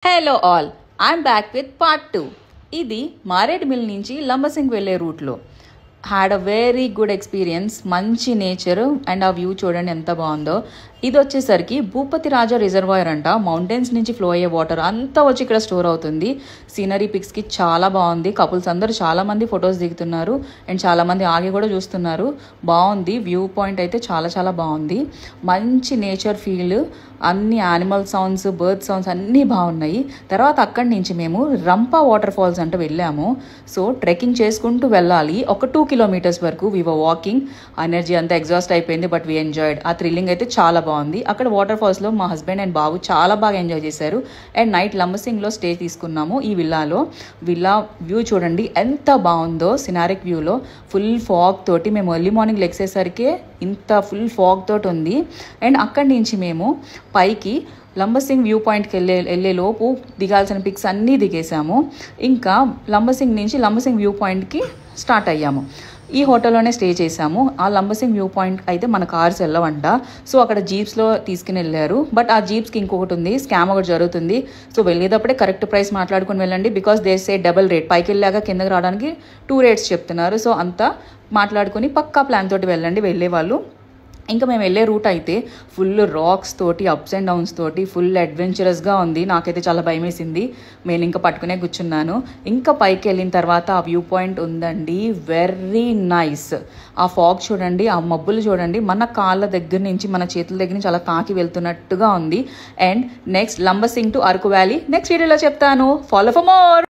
Hello all, I'm back with part 2. ఇది మారేడుమిల్ నుంచి లంబసింగ్ వెళ్ళే రూట్లో. Had a very good experience. మంచి నేచర్ అండ్ ఆ వ్యూ చూడండి ఎంత బాగుందో. ఇది వచ్చేసరికి భూపతి రాజా రిజర్వాయర్ అంట. మౌంటైన్స్ నుంచి ఫ్లో అయ్యే వాటర్ అంతా వచ్చి ఇక్కడ స్టోర్ అవుతుంది. సీనరీ పిక్స్కి చాలా బాగుంది. కపుల్స్ అందరూ చాలామంది ఫొటోస్ దిగుతున్నారు అండ్ చాలామంది ఆగి కూడా చూస్తున్నారు. బాగుంది వ్యూ పాయింట్ అయితే చాలా చాలా బాగుంది. మంచి నేచర్ ఫీల్, అన్ని యానిమల్ సౌండ్స్, బర్డ్ సౌండ్స్ అన్నీ బాగున్నాయి. తర్వాత అక్కడి నుంచి మేము రంపా వాటర్ ఫాల్స్ అంటూ వెళ్ళాము. సో ట్రెక్కింగ్ చేసుకుంటూ వెళ్ళాలి. ఒక 2 కిలోమీటర్స్ వరకు వీ వర్ వాకింగ్. ఎనర్జీ అంతా ఎగ్జాస్ట్ అయిపోయింది, బట్ వీ ఎంజాయ్డ్. ఆ థ్రిల్లింగ్ అయితే చాలా బాగుంది. అక్కడ వాటర్ ఫాల్స్లో మా హస్బెండ్ అండ్ బాబు చాలా బాగా ఎంజాయ్ చేశారు. అండ్ నైట్ లంబసింగ్లో స్టే తీసుకున్నాము ఈ విల్లాలో. విల్లా వ్యూ చూడండి ఎంత బాగుందో. సినారిక్ వ్యూలో ఫుల్ ఫాగ్ తోటి మేము ఎర్లీ మార్నింగ్ లెగ్సేసరికి ఇంత ఫుల్ ఫాగ్ తోటి ఉంది. అండ్ అక్కడి నుంచి మేము పైకి లంబసింగ్ వ్యూ పాయింట్కి వెళ్ళే లోపు దిగాల్సిన పిక్స్ అన్నీ దిగేసాము. ఇంకా లంబసింగ్ నుంచి లంబసింగ్ వ్యూ పాయింట్కి స్టార్ట్ అయ్యాము. ఈ హోటల్లోనే స్టే చేసాము. ఆ లంబసింగ్ వ్యూ పాయింట్ అయితే మన కార్స్ వెళ్ళవంట. సో అక్కడ జీప్స్లో తీసుకుని వెళ్ళారు. బట్ ఆ జీప్స్కి ఇంకొకటి ఉంది, స్కామ్ ఒకటి జరుగుతుంది. సో వెళ్ళేటప్పుడే కరెక్ట్ ప్రైస్ మాట్లాడుకుని వెళ్ళండి. Because they say double rate. పైకి వెళ్ళాక కిందకి రావడానికి 2 రేట్స్ చెప్తున్నారు. సో అంతా మాట్లాడుకుని పక్కా ప్లాన్ తోటి వెళ్ళండి వెళ్ళేవాళ్ళు. ఇంకా మేము వెళ్ళే రూట్ అయితే ఫుల్ రాక్స్ తోటి, అప్స్ అండ్ డౌన్స్ తోటి ఫుల్ అడ్వెంచరస్గా ఉంది. నాకైతే చాలా భయం వేసింది. నేను ఇంకా పట్టుకునే కూర్చున్నాను. ఇంకా పైకి వెళ్ళిన తర్వాత ఆ వ్యూ పాయింట్ ఉందండి, వెరీ నైస్. ఆ ఫాగ్ చూడండి, ఆ మబ్బులు చూడండి, మన కాళ్ళ దగ్గర నుంచి, మన చేతుల దగ్గర నుంచి అలా తాకి వెళ్తున్నట్టుగా ఉంది. And next Lambasingi to Araku valley next వీడియోలో చెప్తాను. Follow for more.